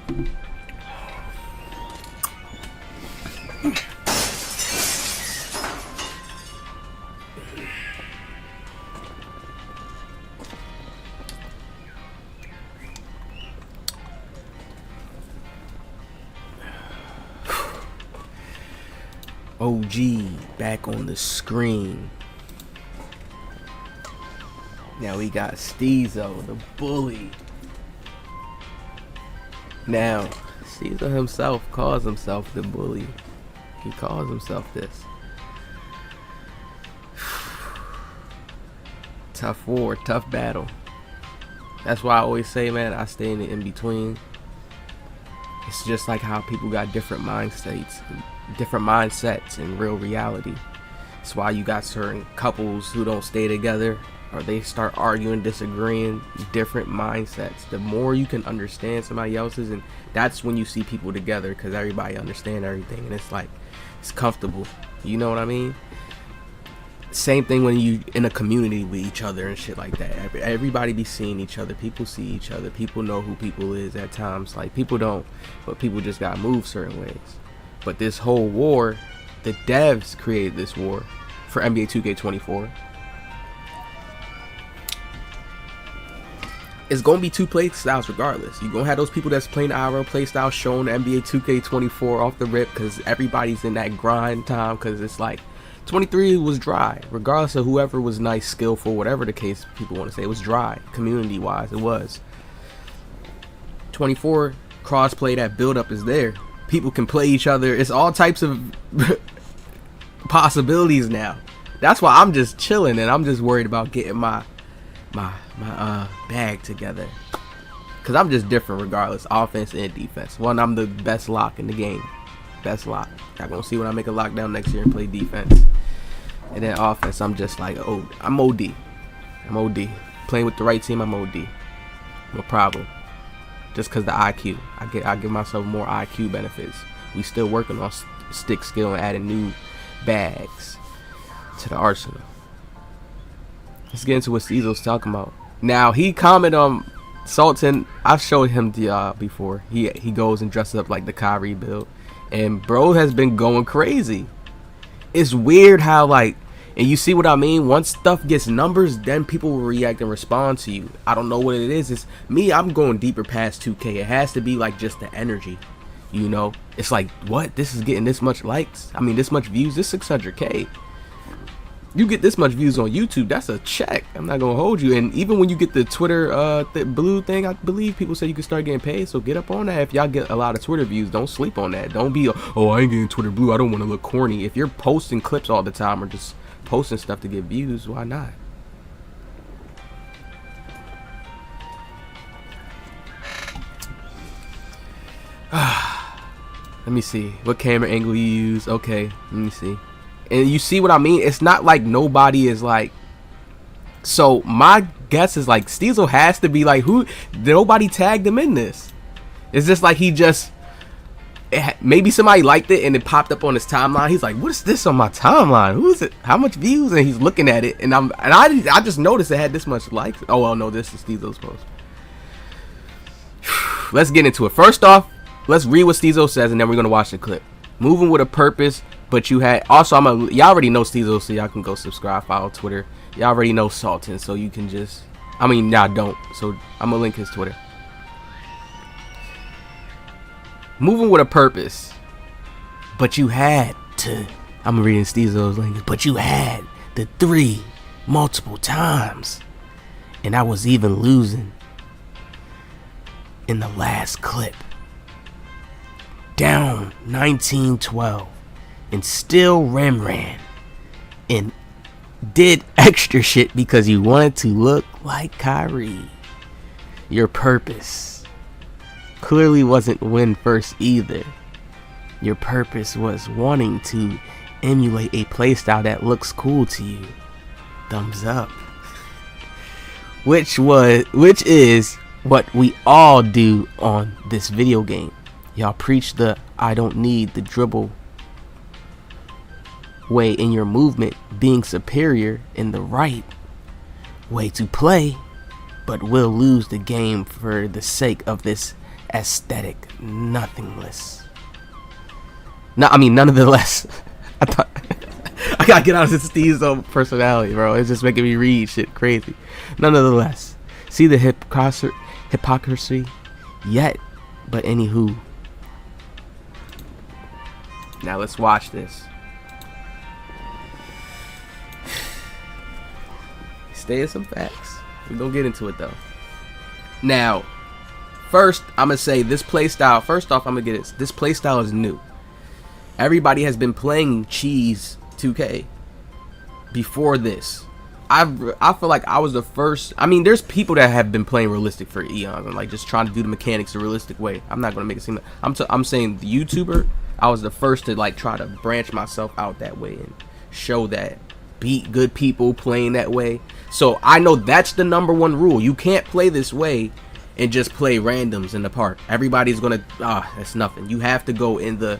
OG back on the screen. Now we got Steezo, the bully. Now, Steezo himself calls himself the bully. He calls himself this. Tough war, tough battle. That's why I always say, man, I stay in the in-between. It's just like how people got different mindsets in real reality. That's why you got certain couples who don't stay together, or they start arguing, disagreeing. Different mindsets. The more you can understand somebody else's, and that's when you see people together, because everybody understand everything, and it's like, it's comfortable. You know what I mean? Same thing when you in a community with each other and shit like that. Everybody be seeing each other. People see each other. People know who people is at times. Like, people don't, but people just gotta move certain ways. But this whole war, the devs created this war for NBA 2K24. It's gonna be two play styles regardless. You're gonna have those people that's playing the IRL play style showing the NBA 2K24 off the rip, because everybody's in that grind time, because it's like 23 was dry, regardless of whoever was nice, skillful, whatever the case people want to say. It was dry, community wise. It was 24 crossplay. That build up is there. People can play each other. It's all types of possibilities now. That's why I'm just chilling, and I'm just worried about getting my bag together, because I'm just different regardless, offense and defense. One, I'm the best lock in the game. Best lock. Y'all gonna see when I make a lockdown next year and play defense. And then offense, I'm just like, oh, I'm OD. I'm OD. Playing with the right team, I'm OD. No problem. Just because the IQ. I give myself more IQ benefits. We still working on stick skill and adding new bags to the arsenal. Let's get into what Steezo's talking about. Now, he commented on Sultan. I've showed him the before. He goes and dresses up like the Kyrie build. And bro has been going crazy. It's weird how, like, and you see what I mean? Once stuff gets numbers, then people will react and respond to you. I don't know what it is. It's me, I'm going deeper past 2K. It has to be like just the energy. You know? It's like, what? This is getting this much likes? I mean, this much views? This 600K. You get this much views on YouTube, that's a check. I'm not gonna hold you. And even when you get the Twitter blue thing, I believe people say you can start getting paid. So get up on that. If y'all get a lot of Twitter views, don't sleep on that. Don't be, oh, I ain't getting Twitter blue, I don't want to look corny. If you're posting clips all the time or just posting stuff to get views, why not? Let me see what camera angle you use. Okay, let me see. And you see what I mean? It's not like nobody is like, so my guess is like Steezo has to be like, who, nobody tagged him in this. It's just like he just, maybe somebody liked it and it popped up on his timeline. He's like, what is this on my timeline? Who is it? How much views? And he's looking at it, and I just noticed it had this much likes. Oh well, no, this is Steezo's post. Let's get into it. First off, let's read what Steezo says, and then we're gonna watch the clip. Moving with a purpose. But you had also, y'all already know Steezo, so y'all can go subscribe, follow Twitter. Y'all already know Sultan, so you can just, I mean, y'all don't, so I'm gonna link his Twitter. Moving with a purpose, but you had to, I'm reading Steezo's link, but you had the 3 multiple times, and I was even losing in the last clip. Down 19-12. And still ran and did extra shit because you wanted to look like Kyrie. Your purpose clearly wasn't win first either. Your purpose was wanting to emulate a playstyle that looks cool to you. Thumbs up. Which is what we all do on this video game. Y'all preach the I don't need the dribble way in your movement, being superior in the right way to play, but will lose the game for the sake of this aesthetic, nothing less. No, I mean none of the less. I thought I gotta get out of this Steezo personality, bro. It's just making me read shit crazy. None of the less. See the hypocrisy yet, but anywho. Now let's watch this. Stay in some facts. We gonna get into it though. Now, first I'm gonna say this playstyle. First off, I'm gonna get it. This playstyle is new. Everybody has been playing Cheese 2K before this. I feel like I was the first. I mean, there's people that have been playing realistic for eons and like just trying to do the mechanics the realistic way. I'm not gonna make it seem like I'm saying the YouTuber. I was the first to like try to branch myself out that way and show that beat good people playing that way. So I know that's the #1 rule. You can't play this way and just play randoms in the park. Everybody's gonna that's nothing. You have to go in the.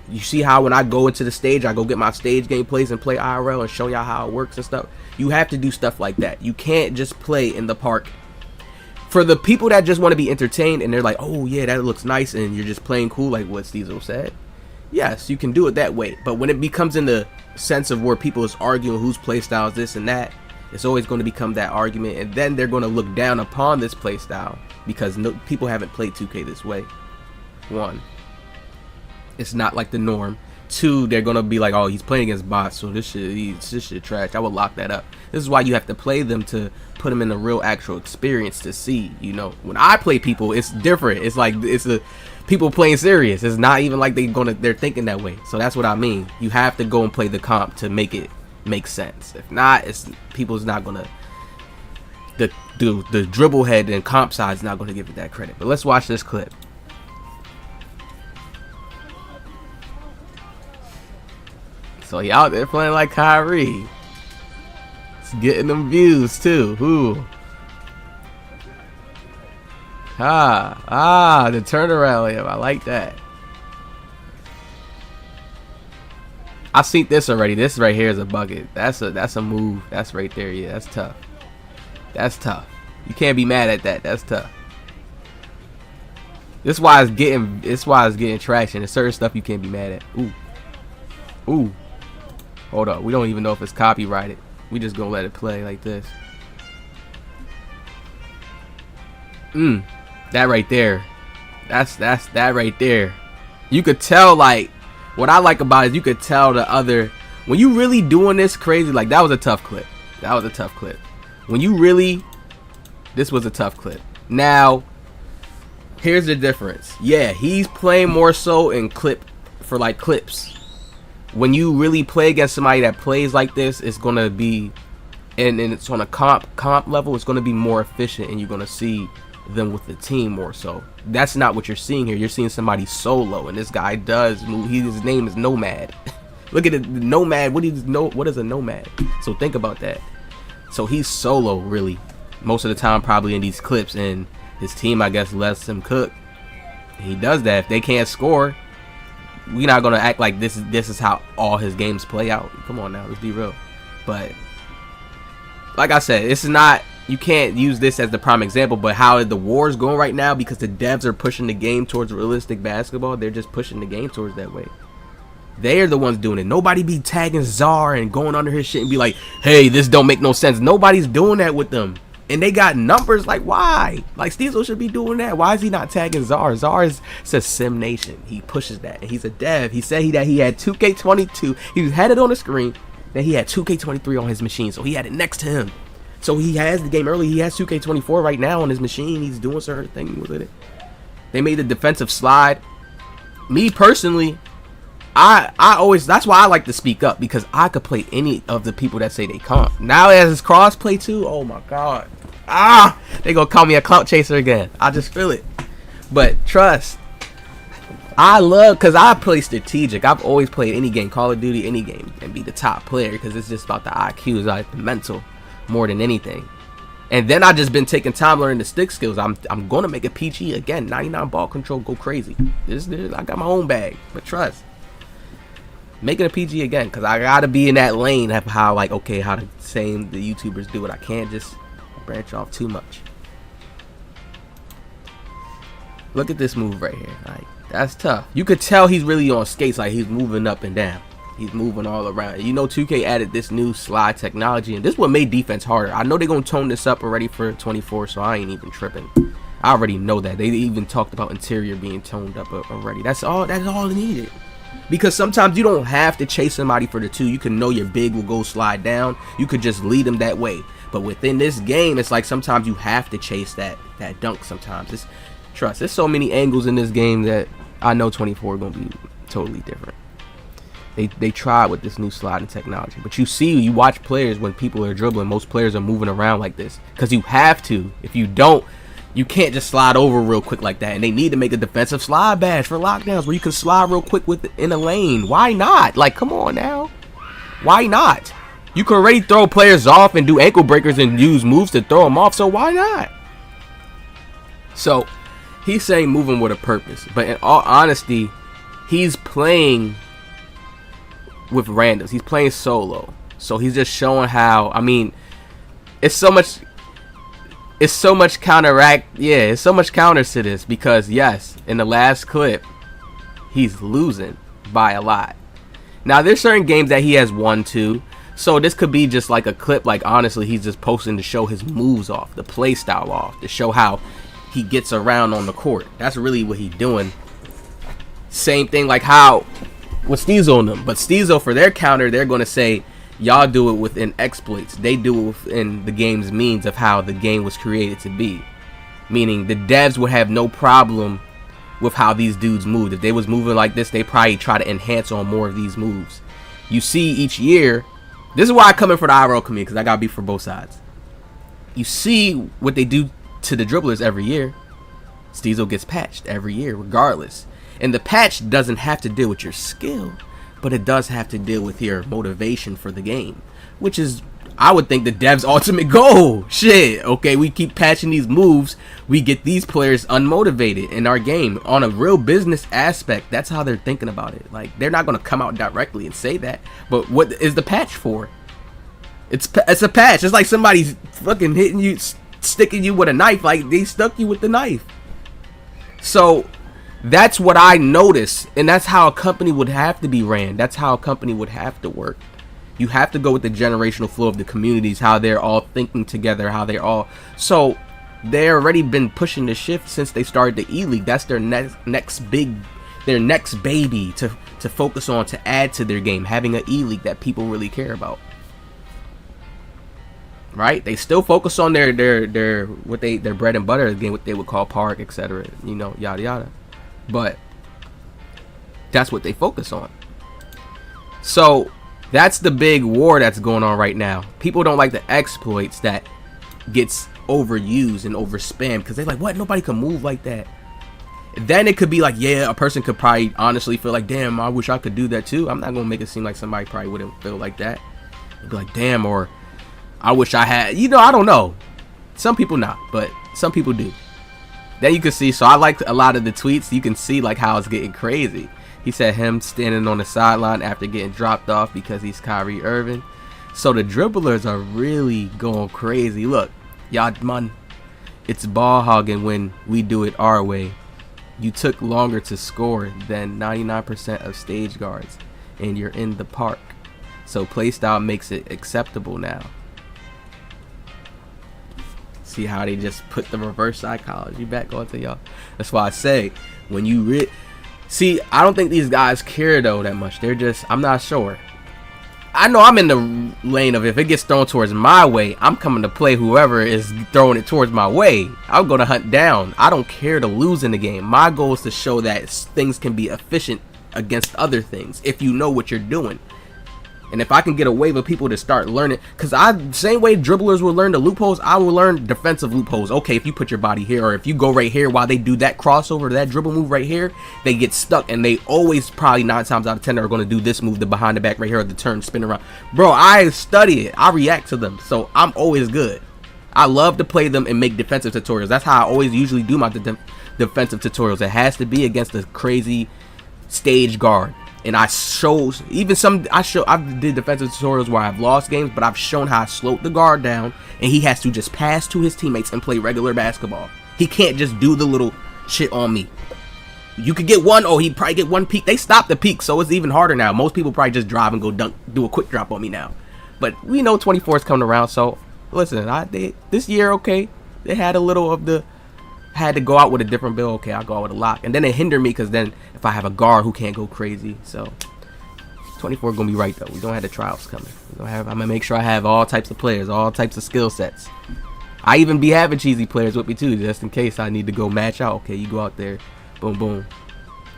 You see how when I go into the stage, I go get my stage gameplays and play IRL and show y'all how it works and stuff. You have to do stuff like that. You can't just play in the park. For the people that just want to be entertained and they're like, oh yeah, that looks nice, and you're just playing cool like what Steezo said. Yes, you can do it that way. But when it becomes in the sense of where people is arguing whose playstyle is this and that, it's always going to become that argument, and then they're going to look down upon this playstyle because people haven't played 2K this way. 1. It's not like the norm. 2, they're gonna be like, oh, he's playing against bots, so this shit trash. I would lock that up. This is why you have to play them to put them in a real actual experience to see. You know, when I play people, it's different. It's like it's a people playing serious. It's not even like they're thinking that way. So that's what I mean. You have to go and play the comp to make it make sense. If not, people's not gonna the dribble head and comp side is not gonna give it that credit. But let's watch this clip. So he out there playing like Kyrie. It's getting them views too. Ooh. The turnaround layup. I like that. I've seen this already. This right here is a bucket. That's a move. That's right there. Yeah, that's tough. That's tough. You can't be mad at that. That's tough. This is why it's getting traction. There's certain stuff you can't be mad at. Ooh. Ooh. Hold up, we don't even know if it's copyrighted. We just gonna let it play like this. That right there. That's that right there. You could tell, like, what I like about it is you could tell the other, when you really doing this crazy, like that was a tough clip. That was a tough clip. When you really, this was a tough clip. Now, here's the difference. Yeah, he's playing more so in clip for like clips. When you really play against somebody that plays like this, it's gonna be, and it's on a comp level, it's gonna be more efficient, and you're gonna see them with the team more so. That's not what you're seeing here. You're seeing somebody solo, and this guy does move. His name is Nomad. Look at it, Nomad. What is a Nomad? So think about that. So he's solo really most of the time, probably in these clips, and his team, I guess, lets him cook. He does that. If they can't score, we're not gonna act like this is how all his games play out. Come on now, let's be real. But like I said, it's not, you can't use this as the prime example, but how the war's going right now, because the devs are pushing the game towards realistic basketball. They're just pushing the game towards that way. They are the ones doing it. Nobody be tagging Czar and going under his shit and be like, hey, this don't make no sense. Nobody's doing that with them. And they got numbers. Like, why? Like, Steezo should be doing that. Why is he not tagging Czar? Czar says Sim Nation. He pushes that. And he's a dev. He said that he had 2K22. He had it on the screen. Then he had 2K23 on his machine. So he had it next to him. So he has the game early. He has 2K24 right now on his machine. He's doing certain things with it. They made the defensive slide. Me personally, I always, that's why I like to speak up, because I could play any of the people that say they comp. Now as his crossplay too, oh my god. They gonna call me a clout chaser again. I just feel it. But trust, I love, because I play strategic. I've always played any game, Call of Duty, any game, and be the top player, because it's just about the IQ, it's like the mental more than anything. And then I just been taking time learning the stick skills. I'm gonna make a PG again, 99 ball control, go crazy. I got my own bag, but trust, making a PG again, because I gotta be in that lane of how, like, okay, how the same the YouTubers do it. I can't just branch off too much. Look at this move right here. Like, that's tough. You could tell he's really on skates. Like, he's moving up and down. He's moving all around. You know, 2K added this new slide technology, and this is what made defense harder. I know they're going to tone this up already for 24, so I ain't even tripping. I already know that. They even talked about interior being toned up already. That's all needed. Because sometimes you don't have to chase somebody for the 2. You can know your big will go slide down. You could just lead them that way. But within this game, it's like sometimes you have to chase that dunk sometimes. Trust, there's so many angles in this game that I know 24 are going to be totally different. They tried with this new sliding technology. But you watch players when people are dribbling, most players are moving around like this. Because you have to. If you don't, you can't just slide over real quick like that. And they need to make a defensive slide badge for lockdowns where you can slide real quick in a lane. Why not? Like, come on now. Why not? You can already throw players off and do ankle breakers and use moves to throw them off. So why not? So he's saying moving with a purpose. But in all honesty, he's playing with randoms. He's playing solo. So he's just showing how, I mean, it's so much counteract. Yeah, it's so much counters to this because yes, in the last clip, he's losing by a lot. Now there's certain games that he has won too. So this could be just like a clip, like honestly, he's just posting to show his moves off, the play style off, to show how he gets around on the court. That's really what he's doing. Same thing like how with Steezo on them. But Steezo, for their counter, they're going to say, y'all do it within exploits. They do it within the game's means of how the game was created to be. Meaning the devs would have no problem with how these dudes moved. If they was moving like this, they probably try to enhance on more of these moves. You see each year, this is why I come in for the IRL community, because I got beef for both sides. You see what they do to the dribblers every year. Steezo gets patched every year regardless. And the patch doesn't have to deal with your skill, but it does have to deal with your motivation for the game, which is, I would think, the dev's ultimate goal. Shit, okay, we keep patching these moves, we get these players unmotivated in our game. On a real business aspect, that's how they're thinking about it. Like, they're not going to come out directly and say that, but what is the patch for? It's a patch. It's like somebody's fucking hitting you, sticking you with a knife, like they stuck you with the knife. So that's what I noticed, and that's how a company would have to be ran. That's how a company would have to work. You have to go with the generational flow of the communities, how they're all thinking together, how they're all. So they've already been pushing the shift since they started the E-League. That's their next baby to focus on, to add to their game, having an E-League that people really care about. Right? They still focus on their bread and butter game, what they would call park, etc. You know, yada yada. But that's what they focus on. So that's the big war that's going on right now. People don't like the exploits that gets overused and overspammed because they're like, what? Nobody can move like that. Then it could be like, yeah, a person could probably honestly feel like, damn, I wish I could do that too. I'm not gonna make it seem like somebody probably wouldn't feel like that. They'd be like, damn, or I wish I had, you know, I don't know. Some people not, but some people do. Then you can see, so I like a lot of the tweets. You can see like how it's getting crazy. He said him standing on the sideline after getting dropped off because he's Kyrie Irving. So the dribblers are really going crazy. Look, y'all, man, it's ball hogging when we do it our way. You took longer to score than 99% of stage guards, and you're in the park. So playstyle makes it acceptable now. See how they just put the reverse psychology back onto y'all. That's why I say, when you see, I don't think these guys care though that much. They're just, I'm not sure. I know I'm in the lane of, if it gets thrown towards my way, I'm coming to play whoever is throwing it towards my way. I'm going to hunt down. I don't care to lose in the game. My goal is to show that things can be efficient against other things if you know what you're doing. And if I can get a wave of people to start learning, because same way dribblers will learn the loopholes, I will learn defensive loopholes. Okay, if you put your body here, or if you go right here while they do that crossover, that dribble move right here, they get stuck, and they always, probably 9 times out of 10, are going to do this move, the behind the back right here, or the turn, spin around. Bro, I study it. I react to them, so I'm always good. I love to play them and make defensive tutorials. That's how I always usually do my defensive tutorials. It has to be against a crazy stage guard. And I did defensive tutorials where I've lost games, but I've shown how I slowed the guard down, and he has to just pass to his teammates and play regular basketball. He can't just do the little shit on me. You could get one. Oh, he'd probably get one peek. They stopped the peak, so it's even harder now. Most people probably just drive and go dunk, do a quick drop on me now. But we know 24 is coming around, so listen, this year, okay, they had a little of the, had to go out with a different build. Okay, I'll go out with a lock. And then it hindered me because then if I have a guard who can't go crazy, so 24 gonna be right though. We don't have the trials coming. I'm gonna make sure I have all types of players, all types of skill sets. I even be having cheesy players with me too, just in case I need to go match out. Okay, you go out there, boom, boom.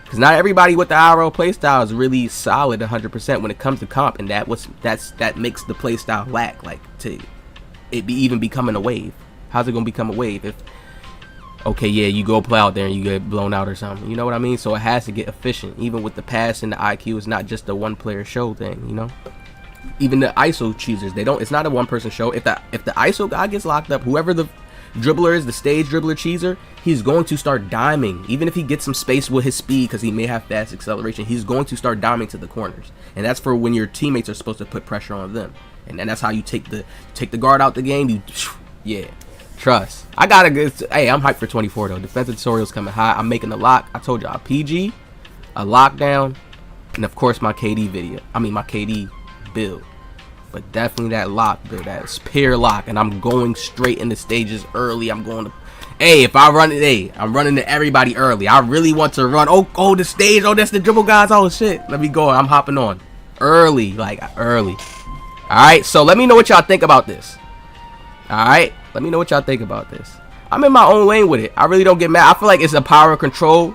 Because not everybody with the IRL playstyle is really solid 100% when it comes to comp, and that makes the playstyle lack, like, to it be even becoming a wave. How's it gonna become a wave if, okay, yeah, you go play out there and you get blown out or something, you know what I mean? So it has to get efficient. Even with the pass and the IQ, it's not just a one player show thing, you know. Even the ISO choosers, it's not a one person show. If the ISO guy gets locked up, whoever the dribbler is, the stage dribbler cheeser, he's going to start diming. Even if he gets some space with his speed, because he may have fast acceleration, he's going to start diming to the corners. And that's for when your teammates are supposed to put pressure on them. And then that's how you take the guard out the game. Yeah, trust. I gotta get. Hey, I'm hyped for 24 though. Defensive tutorials coming high. I'm making a lock. I told y'all, PG, a lockdown, and of course my KD video. I mean my KD build. But definitely that lock build, that spear lock, and I'm going straight into stages early. I'm going to, hey, if I run it, hey, I'm running to everybody early. I really want to run. Oh, the stage. Oh, that's the dribble guys. Oh shit, let me go. I'm hopping on early, like early. All right, so let me know what y'all think about this. All right, let me know what y'all think about this. I'm in my own lane with it. I really don't get mad. I feel like it's a power control.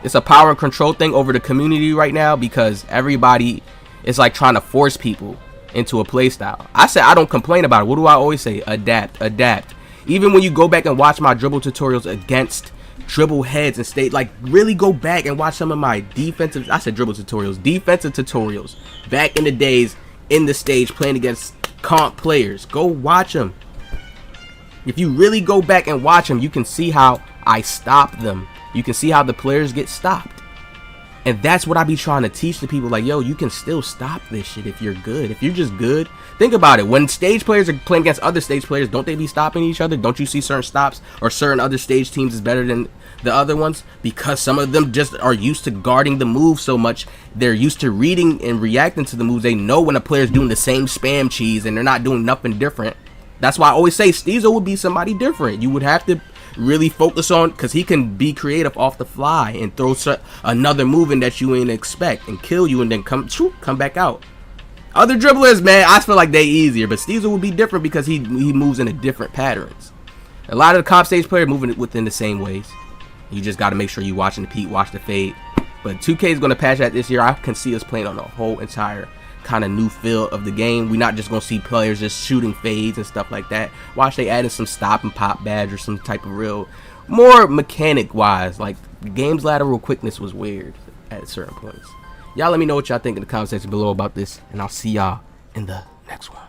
It's a power control thing over the community right now, because everybody is like trying to force people into a play style. I said I don't complain about it. What do I always say? Adapt. Even when you go back and watch my dribble tutorials against dribble heads and state, like, really go back and watch some of my defensive, I said dribble tutorials, defensive tutorials back in the days in the stage playing against comp players. Go watch them. If you really go back and watch them, you can see how I stop them. You can see how the players get stopped. And that's what I be trying to teach the people, like, yo, you can still stop this shit if you're good. If you're just good, think about it. When stage players are playing against other stage players, don't they be stopping each other? Don't you see certain stops or certain other stage teams is better than the other ones? Because some of them just are used to guarding the move so much. They're used to reading and reacting to the moves. They know when a player's doing the same spam cheese and they're not doing nothing different. That's why I always say Steezo would be somebody different. You would have to really focus on, because he can be creative off the fly and throw another move in that you ain't expect and kill you and then come back out. Other dribblers, man, I feel like they easier, but Steezo would be different because he moves in a different patterns. A lot of the comp stage players moving within the same ways. You just got to make sure you watching the peak, watch the fade. But 2K is going to patch that this year. I can see us playing on a whole entire kind of new feel of the game. We're not just gonna see players just shooting fades and stuff like that. Watch they added some stop and pop badge or some type of real more mechanic wise. Like the game's lateral quickness was weird at certain points. Y'all let me know what y'all think in the comment section below about this, and I'll see y'all in the next one.